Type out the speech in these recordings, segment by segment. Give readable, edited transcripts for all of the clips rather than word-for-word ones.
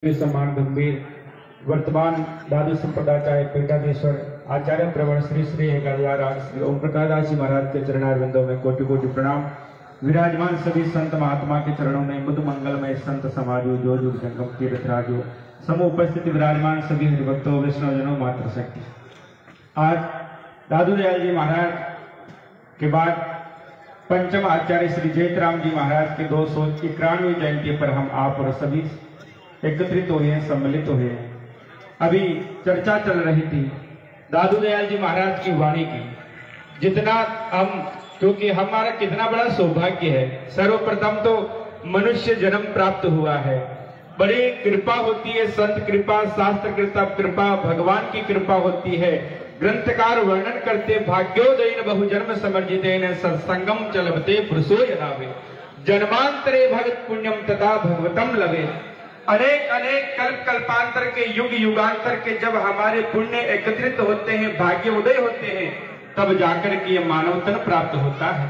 सम्मान गंभीर वर्तमान दादू संप्रदाय पीठाधीश्वर आचार्य प्रवर श्री श्री गलियाराज श्री ओम प्रकाश दास जी महाराज के चरणारविंदों में कोटि कोटि प्रणाम। विराजमान सभी संत महात्मा के चरणों में मधु मंगलमय संत समाजो जो जुग जंगम तीर्थ राजो समूह उपस्थित विराजमान सभी हरिभक्तों वैष्णवजनों मातृ शक्ति। आज दादू दयाल जी महाराज के बाद पंचम आचार्य श्री जयतराम जी महाराज के 291वीं जयंती पर हम आप और सभी एकत्रित हुए हैं, सम्मिलित हुए हैं। अभी चर्चा चल रही थी दादू दयाल जी महाराज की वाणी की। जितना हम, क्योंकि हमारा कितना बड़ा सौभाग्य है, सर्वप्रथम तो मनुष्य जन्म प्राप्त हुआ है। बड़ी कृपा होती है, संत कृपा, शास्त्र कृपा, भगवान की कृपा होती है। ग्रंथकार वर्णन करते भाग्योदयन बहुजन्म समर्जितेन सत्संगम चलबते पुरुषो यदावे जन्मांतरे भगत पुण्यम तथा भगवतम लवे। अनेक अनेक कल्प कल्पांतर के युग युगांतर के जब हमारे पुण्य एकत्रित होते हैं, भाग्य उदय होते हैं, तब जाकर के ये मानव तन प्राप्त होता है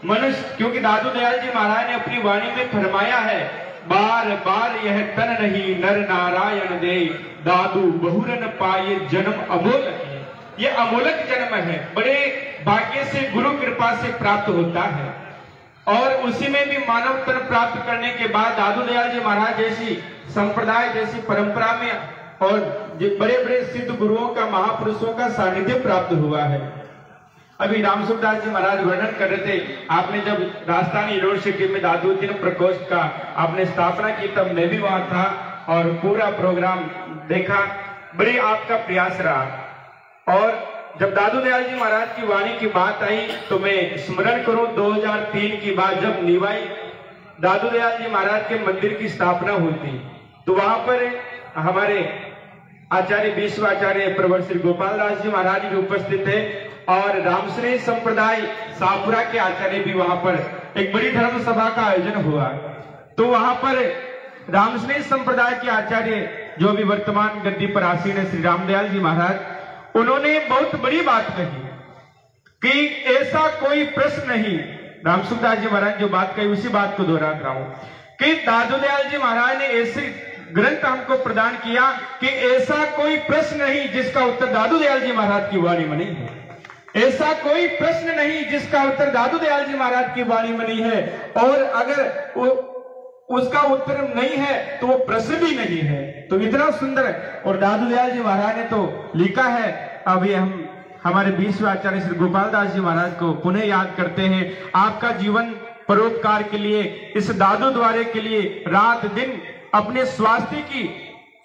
मनुष्य। क्योंकि दादू दयाल जी महाराज ने अपनी वाणी में फरमाया है, बार बार यह तन नहीं नर नारायण दे, दादू बहुरन पाए जन्म अमोलक। ये अमोलक जन्म है, बड़े भाग्य से गुरु कृपा से प्राप्त होता है। और उसी में भी मानव तन प्राप्त करने के बाद दादू दयाल जी महाराज जैसी संप्रदाय, जैसी परंपरा में और बड़े बड़े सिद्ध गुरुओं का, महापुरुषों का सानिध्य प्राप्त हुआ है। अभी रामसुखदास जी महाराज वर्णन कर रहे थे, आपने जब राजस्थान यूनिवर्सिटी में दादू दिन प्रकोष्ठ का आपने स्थापना की, तब मैं भी वहां था और पूरा प्रोग्राम देखा। बड़ी आपका प्रयास रहा। और जब दादू दयाल जी महाराज की वाणी की बात आई तो मैं स्मरण करूं 2003 की बात, जब निवाई दादू दयाल जी महाराज के मंदिर की स्थापना हुई थी, तो वहां पर हमारे आचार्य विश्वाचार्य प्रवर श्री गोपाल दास जी महाराज भी उपस्थित थे और रामश्री संप्रदाय सापुरा के आचार्य भी वहां पर एक बड़ी धर्म सभा का आयोजन हुआ। तो वहां पर रामश्री संप्रदाय के आचार्य जो भी वर्तमान गद्दी पर आसीन है श्री रामदयाल जी महाराज, उन्होंने बहुत बड़ी बात कही कि ऐसा कोई प्रश्न नहीं। रामसुखदास जी महाराज जो बात कही उसी बात को दोहरा रहा हूं कि दादू दयाल जी महाराज ने ऐसे ग्रंथ हमको प्रदान किया कि ऐसा कोई प्रश्न नहीं जिसका उत्तर दादू दयाल जी महाराज की वाणी में नहीं है। ऐसा कोई प्रश्न नहीं जिसका उत्तर दादू दयाल जी महाराज की वाणी में नहीं है। और अगर उसका उत्तर नहीं है तो वो प्रश्न भी नहीं है। तो इतना सुंदर है। और दादू दयाल जी महाराज ने तो लिखा है, अभी हम हमारे विश्वाचार्य श्री गोपाल दास जी महाराज को पुनः याद करते हैं। आपका जीवन परोपकार के लिए, इस दादू द्वारे के लिए रात दिन अपने स्वास्थ्य की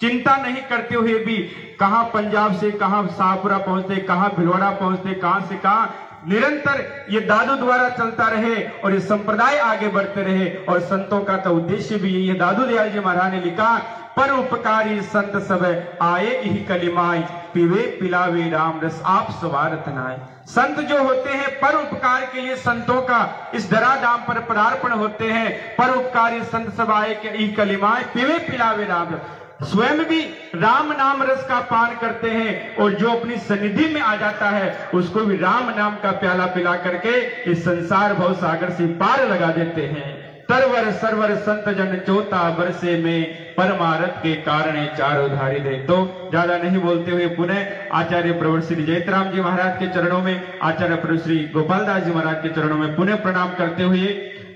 चिंता नहीं करते हुए भी कहां पंजाब से कहां शाहपुरा पहुंचते, कहां भिलवाड़ा पहुंचते, कहां से कहां, निरंतर ये दादू द्वारा चलता रहे और ये संप्रदाय आगे बढ़ते रहे। और संतों का तो उद्देश्य भी यही है। दादू दयाल जी महाराज ने लिखा, पर उपकारी संत सब आए यही कलिमाई, पीवे पिलावे राम रस आप सवारत नाय। संत जो होते हैं पर उपकार के लिए संतों का इस धराधाम पर पदार्पण होते हैं। पर उपकारी संत सब आए के यही कलिमाई, पीवे पिलावे राम रस, स्वयं भी राम नाम रस का पान करते हैं। और जो अपनी सनिधि में आ जाता है उसको भी राम नाम का प्याला पिला करके इस संसार भव सागर से पार लगा देते हैं। तरवर सरवर संत जन चौथा बरसे में, परमारथ के कारण चारों धारी दे। तो ज्यादा नहीं बोलते हुए पुनः आचार्य प्रवर श्री जयतराम जी महाराज के चरणों में, आचार्य प्रवर श्री गोपाल दास जी महाराज के चरणों में पुनः प्रणाम करते हुए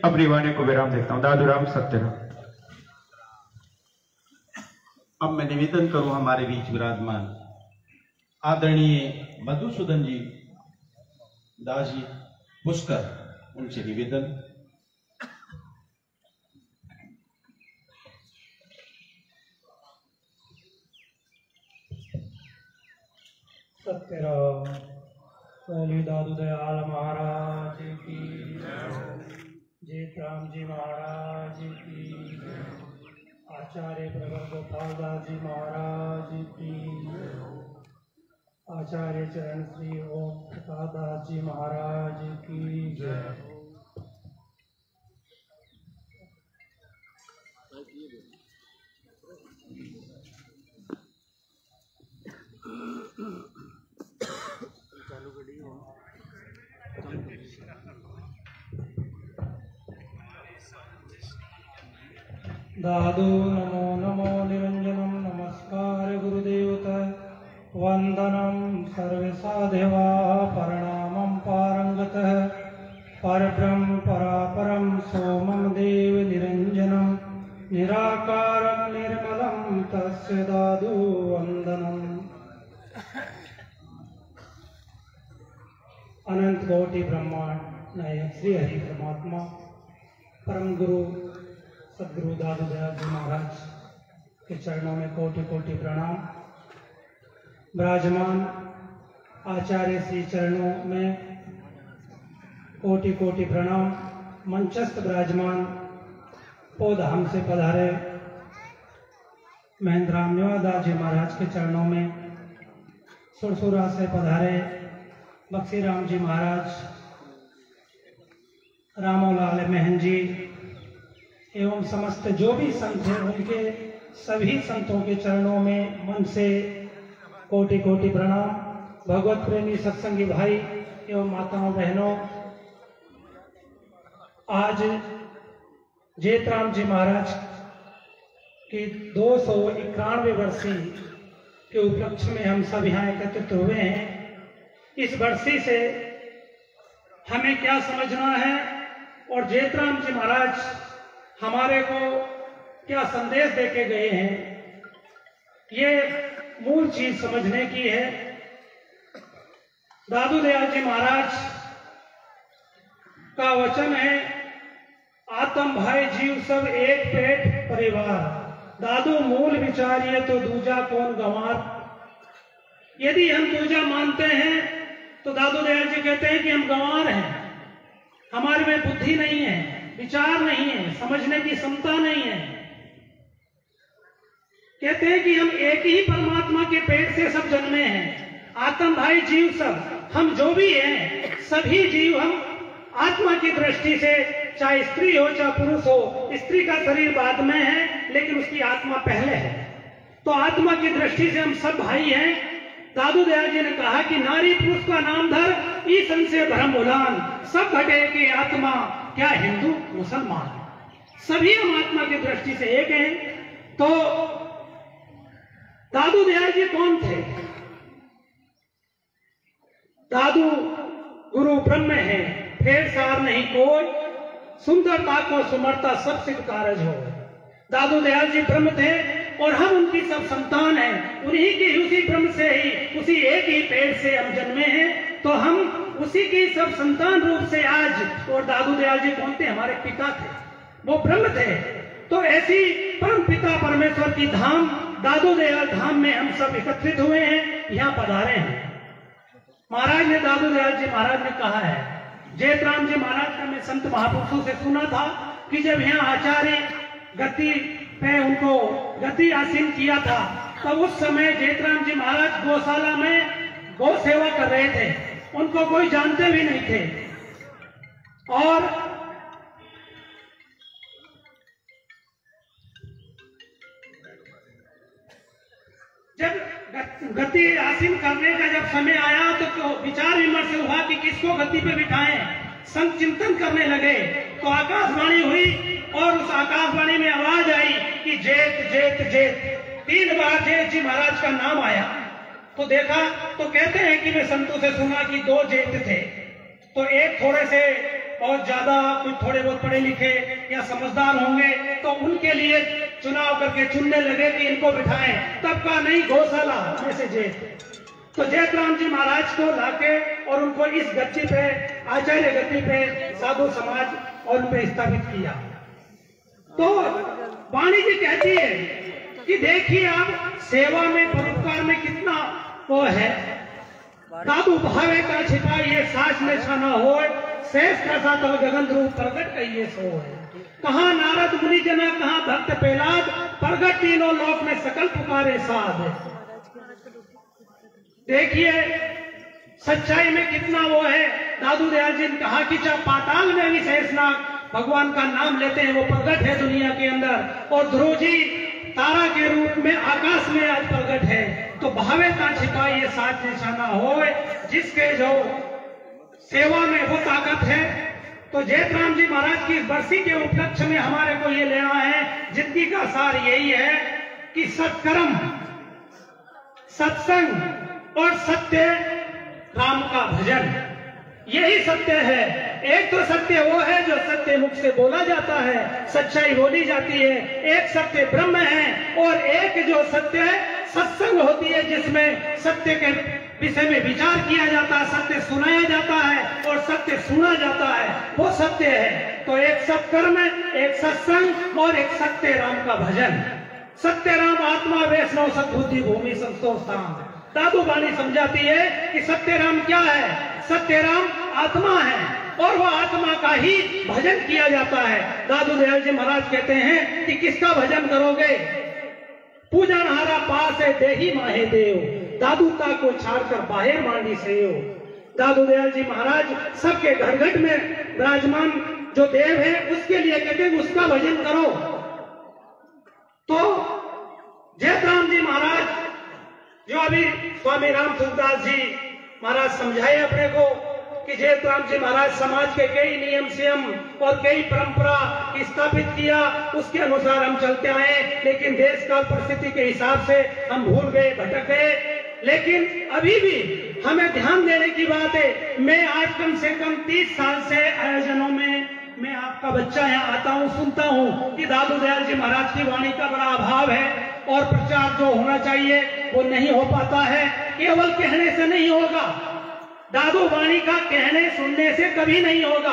अपनी वाणी को विराम देता हूँ। दादू राम सत्यराम। अब मैं निवेदन करूं हमारे बीच विराजमान आदरणीय मधुसूदन जी दास जी पुष्कर, उनसे निवेदन। सत्यराम। पहले दादू दयाल महाराज की, जयतराम जी महाराज की, आचार्य प्रवर गोपाल दास जी महाराज की, आचार्य चरण श्री ओम प्रकाश दास जी महाराज की जय। दादो नमो नमो निरंजनम नमस्कार गुरुदेवता वंदनम सर्वसाधेवा प्रणामं पारंगतः परब्रह्म परापरं सोमं देव निरंजनं निराकारं निर्मलं तस्य दादो वंदनम्। अनंत कोटि ब्रह्मांड नायक श्री हरि परमात्मा परम गुरु सदगुरु दादू दयाल जी महाराज के चरणों में कोटि कोटि प्रणाम। विराजमान आचार्य श्री चरणों में कोटि कोटि प्रणाम। मंचस्थ विराजमान पौधाम से पधारे महेंद्राम निवादास जी महाराज के चरणों में, सुरसुरा से पधारे बक्सी राम जी महाराज, रामोलाल महन जी एवं समस्त जो भी संत हैं उनके सभी संतों के चरणों में मन से कोटि कोटि प्रणाम। भगवत प्रेमी सत्संगी भाई एवं माताओं बहनों, आज जेतराम जी महाराज की 291 वर्षी के उपलक्ष्य में हम सब यहाँ एकत्रित हुए हैं। इस वर्षी से हमें क्या समझना है और जेतराम जी महाराज हमारे को क्या संदेश देके गए हैं, ये मूल चीज समझने की है। दादू दयाल जी महाराज का वचन है, आत्म भाई जीव सब एक पेट परिवार, दादू मूल विचारिए तो दूजा कौन गंवार। यदि हम दूजा मानते हैं तो दादू दयाल जी कहते हैं कि हम गंवार हैं, हमारे में बुद्धि नहीं है, विचार नहीं है, समझने की क्षमता नहीं है। कहते हैं कि हम एक ही परमात्मा के पेट से सब जन्मे हैं, आत्म भाई जीव सब, हम जो भी हैं सभी जीव हम आत्मा की दृष्टि से, चाहे स्त्री हो चाहे पुरुष हो, स्त्री का शरीर बाद में है लेकिन उसकी आत्मा पहले है, तो आत्मा की दृष्टि से हम सब भाई हैं। दादू दयाल जी ने कहा कि नारी पुरुष का नाम धर, ईसन से भ्रम उलान, सब घटे के आत्मा, क्या हिंदू मुसलमान, सभी हम आत्मा की दृष्टि से एक हैं। तो दादू दयाल जी कौन थे? दादू गुरु ब्रह्म है, फेर सार नहीं कोई, सुंदरता को सुमरता सब सिद्ध कारज हो। दादू दयाल जी ब्रह्म थे और हम उनकी सब संतान हैं, उन्हीं की उसी ब्रह्म से ही, उसी एक ही पेड़ से हम जन्मे हैं, तो हम उसी की सब संतान रूप से आज। और दादू दयाल जी कौन थे? हमारे पिता थे, वो ब्रह्म थे। तो ऐसी परम पिता परमेश्वर की धाम दादू दयाल धाम में हम सब एकत्रित हुए हैं, यहाँ पधारे हैं। महाराज ने, दादू दयाल जी महाराज ने कहा है, जेतराम जी महाराज का मैं संत महापुरुषों से सुना था कि जब यहाँ आचार्य गति पे उनको गति आसीन किया था, तब उस समय जेतराम जी महाराज गौशाला में गौ सेवा कर रहे थे, उनको कोई जानते भी नहीं थे। और जब गति आसीन करने का जब समय आया तो विचार विमर्श हुआ कि किसको गति पे बिठाएं। संत चिंतन करने लगे तो आकाशवाणी हुई और उस आकाशवाणी में आवाज आई कि जेत जेत जेत। 3 बार जेत जी महाराज का नाम आया तो देखा, तो कहते हैं कि मैं संतों से सुना कि 2 जेत थे, तो एक थोड़े से बहुत ज्यादा, कुछ थोड़े बहुत पढ़े लिखे या समझदार होंगे, तो उनके लिए चुनाव करके चुनने लगे कि इनको बिठाएं। तब का नहीं, गौशाला में से जेत। तो जेतराम जी महाराज को लाके और उनको इस गति पे, आचार्य गति पे साधु समाज और उन पे स्थापित किया। तो वाणी जी कहती है कि देखिए आप सेवा में, परोपकार में कितना वो है। दादू भावे का छिपाइए सास में छाना हो, शेष का तो गगन रूप प्रकट कहिए सो है। कहाँ नारद मुनि जना, कहाँ भक्त प्रहलाद, प्रगट तीनों लोक में सकल पुकारे साध। देखिए सच्चाई में कितना वो है। दादू दयाल जी ने कहा कि जब पाताल में भी शेषनाग भगवान का नाम लेते हैं, वो प्रगट है दुनिया के अंदर, और ध्रुव जी तारा के रूप में आकाश में आज प्रगट है। तो भावे का छिपाइए साथ निशाना हो, जिसके जो सेवा में वो ताकत है तो जयराम जी महाराज की इस बरसी के उपलक्ष्य में हमारे को ये लेना है, जिंदगी का सार यही है कि सत्कर्म, सत्संग और सत्य राम का भजन, यही सत्य है। एक तो सत्य वो है जो सत्य मुख से बोला जाता है, सच्चाई बोली जाती है, एक सत्य ब्रह्म है, और एक जो सत्य है सत्संग होती है, जिसमें सत्य के विषय में विचार किया जाता है, सत्य सुनाया जाता है और सत्य सुना जाता है, वो सत्य है। तो एक सत्कर्म, एक सत्संग और एक सत्य राम का भजन। सत्य राम आत्मा वैष्णव सद्बुद्धि भूमि संस्थान। दादू वाणी समझाती है कि सत्य राम क्या है? सत्य राम आत्मा है, और वह आत्मा का ही भजन किया जाता है। दादू दयाल जी महाराज कहते हैं कि किसका भजन करोगे? पूजन हारा पास है देही माहे देव, दादूता को छाड़कर बाहर मांडी से हो। दादू दयाल जी महाराज सबके घर घर में विराजमान जो देव है उसके लिए कहते हैं उसका भजन करो। तो जयराम जी महाराज जो अभी स्वामी राम सुखदास जी महाराज समझाए अपने को कि जयराम जी महाराज समाज के कई नियम संयम और कई परंपरा स्थापित किया, उसके अनुसार हम चलते आए, लेकिन देश काल परिस्थिति के हिसाब से हम भूल गए, भटक गए। लेकिन अभी भी हमें ध्यान देने की बात है। मैं आज कम से कम 30 साल से आयोजनों में मैं आपका बच्चा यहाँ आता हूँ, सुनता हूँ कि दादू दयाल जी महाराज की वाणी का बड़ा अभाव है और प्रचार जो होना चाहिए वो नहीं हो पाता है। केवल कहने से नहीं होगा, दादू वाणी का कहने सुनने से कभी नहीं होगा,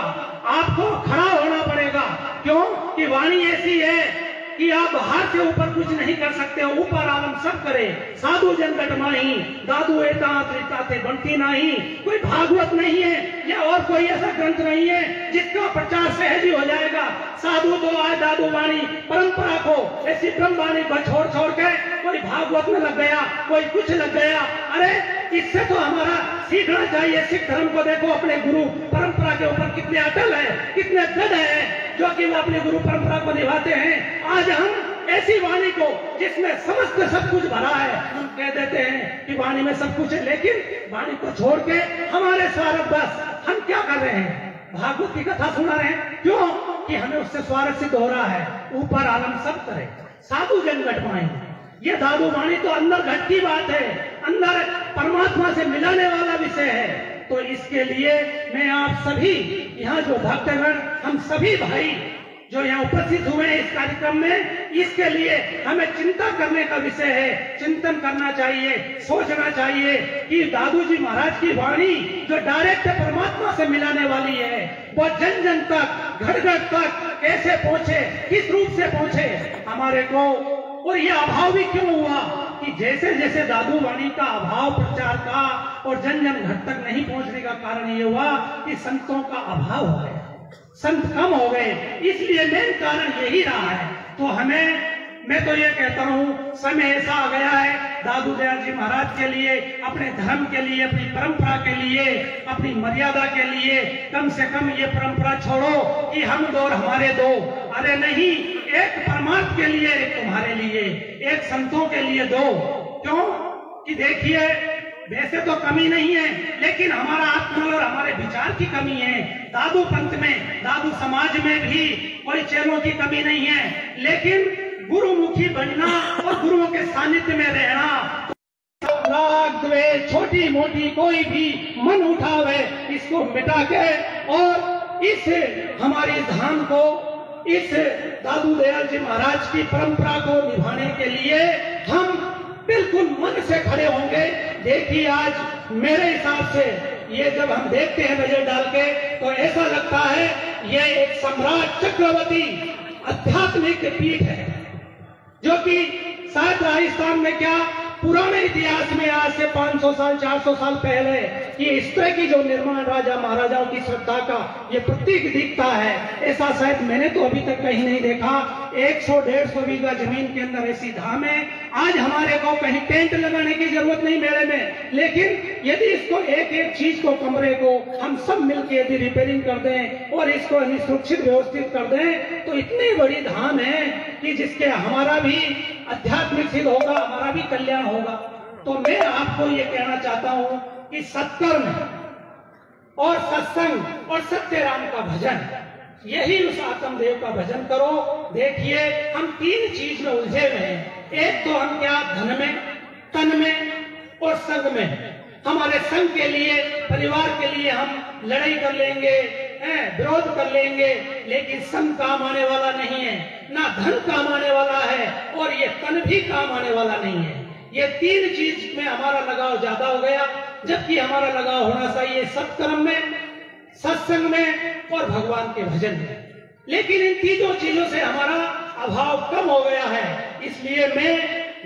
आपको खड़ा होना पड़ेगा। क्यों कि वाणी ऐसी है कि आप हाथ से ऊपर कुछ नहीं कर सकते हो, ऊपर आलम सब करे। साधु जनगट माही दादू एता थे बनती नहीं। कोई भागवत नहीं है या और कोई ऐसा ग्रंथ नहीं है जिसका प्रचार सहज ही हो जाएगा। साधु तो आज दादू वाणी परंपरा को ऐसी ब्रह्म वाणी को छोड़ छोड़ के कोई भागवत में लग गया, कोई कुछ लग गया। अरे इससे तो हमारा सीखना चाहिए। सिख धर्म को देखो, अपने गुरु परंपरा के ऊपर कितने अटल है, कितने दृढ़ है, जो कि वो अपनी गुरु परंपरा को निभाते हैं। आज हम ऐसी वाणी को जिसमें समस्त सब कुछ भरा है, हम कह देते हैं कि वाणी में सब कुछ है, लेकिन वाणी को छोड़ के हमारे स्वार्थ बस हम क्या कर रहे हैं? भागवत की कथा सुना रहे हैं। क्यों कि हमें उससे स्वार्थ सिद्ध हो रहा है। ऊपर आलम सब करे, साधु जन घट पाएंगे। ये दादू वाणी तो अंदर घट की बात है, अंदर परमात्मा से मिलाने वाला विषय है। तो इसके लिए मैं आप सभी यहाँ जो भक्तगण, हम सभी भाई जो यहाँ उपस्थित हुए हैं इस कार्यक्रम में, इसके लिए हमें चिंता करने का विषय है। चिंतन करना चाहिए, सोचना चाहिए कि दादू जी महाराज की वाणी जो डायरेक्ट परमात्मा से मिलाने वाली है, वो जन जन तक, घर घर तक कैसे पहुंचे, किस रूप से पहुंचे हमारे को। और ये अभाव भी क्यों हुआ कि जैसे जैसे दादू वाणी का अभाव प्रचार का और जन जन घर तक नहीं पहुंचने का कारण ये हुआ कि संतों का अभाव हो गया, संत कम हो गए। इसलिए मेन कारण यही रहा है। तो हमें, मैं तो ये कहता हूँ, समय ऐसा आ गया है दादू दयाल जी महाराज के लिए, अपने धर्म के लिए, अपनी परंपरा के लिए, अपनी मर्यादा के लिए कम से कम ये परंपरा छोड़ो कि हम दो और हमारे दो। अरे नहीं, एक परमात्मा के लिए, एक तुम्हारे लिए, एक संतों के लिए दो। क्यों कि देखिए, वैसे तो कमी नहीं है, लेकिन हमारा आत्मा और हमारे विचार की कमी है। दादू पंथ में, दादू समाज में भी कोई चेलों की कमी नहीं है, लेकिन गुरुमुखी बनना और गुरुओं के सानिध्य में रहना, राग द्वेष छोटी मोटी कोई भी मन उठावे, इसको मिटा के और इस हमारी धाम को, इस दादू दयाल जी महाराज की परंपरा को निभाने के लिए हम बिल्कुल मन से खड़े होंगे। देखिए, आज मेरे हिसाब से ये जब हम देखते हैं नजर डाल के, तो ऐसा लगता है ये एक सम्राट चक्रवर्ती आध्यात्मिक पीठ है, जो कि शायद राजस्थान में क्या पुराने इतिहास में आज से 500 साल 400 साल पहले ये इस तरह की जो निर्माण राजा महाराजाओं की श्रद्धा का ये प्रतीक दिखता है, ऐसा शायद मैंने तो अभी तक कहीं नहीं देखा। 100-150 बीघा जमीन के अंदर ऐसी धाम है। आज हमारे को कहीं टेंट लगाने की जरूरत नहीं मेले में, लेकिन यदि इसको एक एक चीज को, कमरे को हम सब मिलकर यदि रिपेयरिंग कर दें और इसको सुरक्षित व्यवस्थित कर दें, तो इतनी बड़ी धाम है कि जिसके हमारा भी आध्यात्मिक सिद्ध होगा, हमारा भी कल्याण होगा। तो मैं आपको ये कहना चाहता हूं कि सत्कर्म, और सत्संग और सत्य राम का भजन, यही उस आत्मदेव का भजन करो। देखिए हम तीन चीज में उलझे हुए हैं। एक तो हम क्या, धन में, तन में और संग में। हमारे संग के लिए, परिवार के लिए हम लड़ाई कर लेंगे, विरोध कर लेंगे, लेकिन संग काम आने वाला नहीं है, ना धन काम आने वाला है और ये तन भी काम आने वाला नहीं है। ये तीन चीज में हमारा लगाव ज्यादा हो गया, जबकि हमारा लगाव होना चाहिए सत्कर्म में, सत्संग में और भगवान के भजन में। लेकिन इन तीनों चीजों से हमारा अभाव कम हो गया है। इसलिए मैं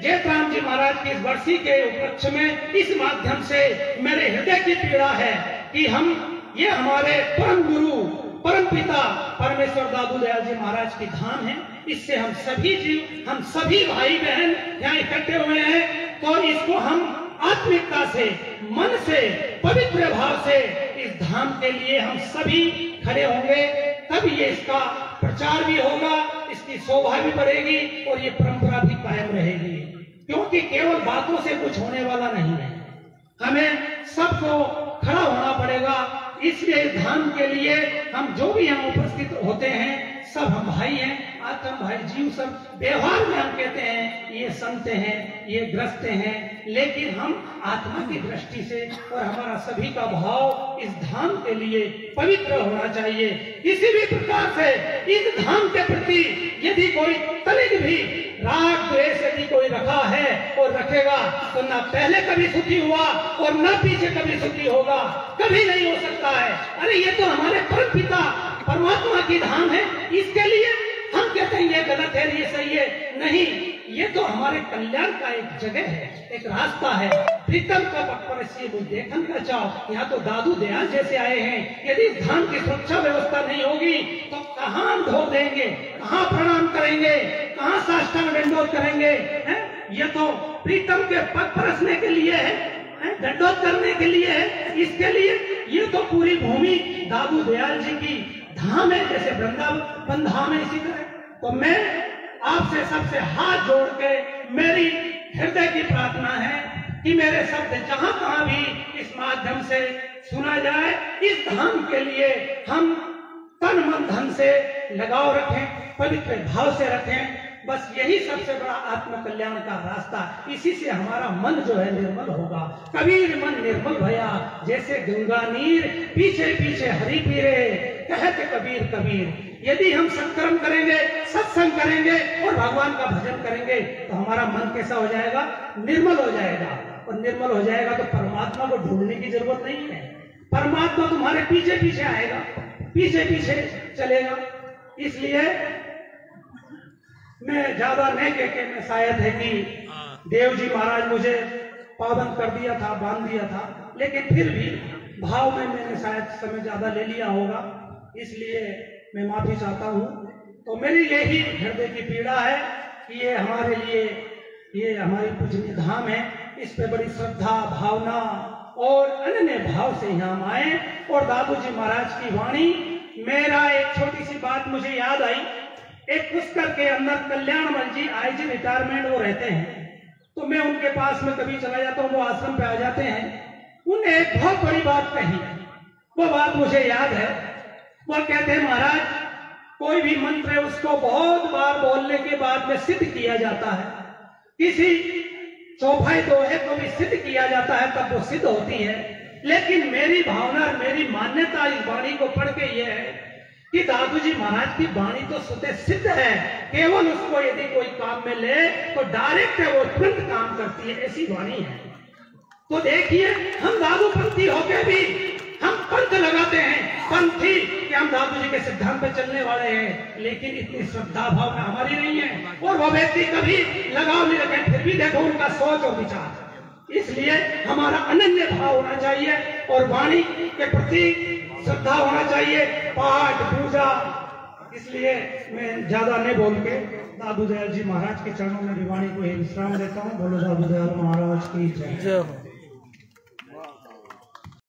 जयराम जी महाराज की इस वर्षी के उपलक्ष्य में इस माध्यम से मेरे हृदय की पीड़ा है कि ये हमारे परम गुरु, परम पिता परमेश्वर दादू दयाल जी महाराज की धाम है। इससे हम सभी जीव, हम सभी भाई बहन यहाँ इकट्ठे हुए हैं, तो इसको हम आत्मिकता से, मन से, पवित्र भाव से इस धाम के लिए हम सभी खड़े होंगे, तब ये इसका प्रचार भी होगा, इसकी शोभा भी बढ़ेगी और ये परंपरा भी कायम रहेगी। क्योंकि केवल बातों से कुछ होने वाला नहीं है, हमें सबको खड़ा होना पड़ेगा। इसलिए इस धाम के लिए हम जो भी यहाँ उपस्थित होते हैं सब हम भाई हैं, आत्म भाई जीव। सब व्यवहार में हम कहते हैं ये संत हैं, ये ग्रस्त हैं, लेकिन हम आत्मा की दृष्टि से और हमारा सभी का भाव इस धाम के लिए पवित्र होना चाहिए। किसी भी प्रकार से इस धाम के प्रति यदि कोई तनिक भी राग द्वेष यदि कोई रखा है और रखेगा तो ना पहले कभी सुखी हुआ और ना पीछे कभी सुखी होगा, कभी नहीं हो सकता है। अरे ये तो हमारे परम पिता परमात्मा की धाम है, इसके लिए हम कहते हैं ये गलत है, ये सही है, नहीं, ये तो हमारे कल्याण का एक जगह है, एक रास्ता है। प्रीतम का परसी देखन का चाहो, यहाँ तो दादू दयाल जैसे आए हैं, यदि इस धाम की सुरक्षा व्यवस्था नहीं होगी तो कहाँ हम धो देंगे, कहाँ प्रणाम करेंगे, कहाँ साष्टांग दंडोत करेंगे, हैं? ये तो प्रीतम के पग परसने के लिए है, दंडोत करने के लिए है, इसके लिए ये तो पूरी भूमि दादू दयाल जी की धाम है, जैसे वृंदावन धाम है, इसी तरह। तो मैं आपसे सबसे हाथ जोड़ के मेरी हृदय की प्रार्थना है कि मेरे शब्द जहां कहां भी इस माध्यम से सुना जाए, इस धाम के लिए हम तन मन धन से लगाव रखें, पवित्र भाव से रखें। बस यही सबसे बड़ा आत्म कल्याण का रास्ता। इसी से हमारा मन जो है निर्मल होगा। कबीर मन निर्मल भया, जैसे गंगा नीर पीछे पीछे हरि पीरे, कहते कबीर कबीर। यदि हम सत्कर्म करेंगे, सत्संग करेंगे और भगवान का भजन करेंगे तो हमारा मन कैसा हो जाएगा, निर्मल हो जाएगा। और निर्मल हो जाएगा तो परमात्मा को ढूंढने की जरूरत नहीं है, परमात्मा तुम्हारे पीछे पीछे आएगा, पीछे पीछे चलेगा। इसलिए मैं ज्यादा नहीं कह के, मैं शायद है कि देव जी महाराज मुझे पाबंद कर दिया था, बांध दिया था, लेकिन फिर भी भाव में मैंने शायद समय ज्यादा ले लिया होगा, इसलिए मैं माफी चाहता हूँ। तो मेरी यही हृदय की पीड़ा है कि ये हमारे लिए, ये हमारी पूजनीय धाम है, इस पे बड़ी श्रद्धा भावना और अनन्य भाव से यहाँ हम आए। और दादू जी महाराज की वाणी, मेरा एक छोटी सी बात मुझे याद आई। एक पुष्कर के अंदर कल्याणमल जी आईजी रिटायरमेंट वो रहते हैं, तो मैं उनके पास में कभी चला जाता हूँ, वो आश्रम पे आ जाते हैं। उन्हें एक बहुत बड़ी बात कही, वो बात मुझे याद है। वो कहते हैं महाराज, कोई भी मंत्र है उसको बहुत बार बोलने के बाद में सिद्ध किया जाता है, किसी चौपाई दोहे को भी सिद्ध किया जाता है तब वो सिद्ध होती है। लेकिन मेरी भावना, मेरी मान्यता इस वाणी को पढ़ के ये है कि दादू जी महाराज की वाणी तो स्वतः सिद्ध है, केवल उसको यदि कोई काम में ले तो डायरेक्ट है, वो तुरंत काम करती है, ऐसी वाणी है। तो देखिए, हम दादू पंथी होके भी हम पंथ लगाते हैं, पंथी कि हम दादू जी के सिद्धांत पे चलने वाले हैं, लेकिन इतनी श्रद्धा भावना हमारी नहीं है। और वो व्यक्ति कभी लगाव नहीं रखे, फिर भी देखो उनका सोच और विचार। इसलिए हमारा अनन्य भाव होना चाहिए और वाणी के प्रति श्रद्धा होना चाहिए, पाठ पूजा। इसलिए मैं ज्यादा नहीं बोल के दादू दयाल जी महाराज के चरणों में वाणी को विश्राम देता हूँ। बोलो दादू दयाल महाराज की जय।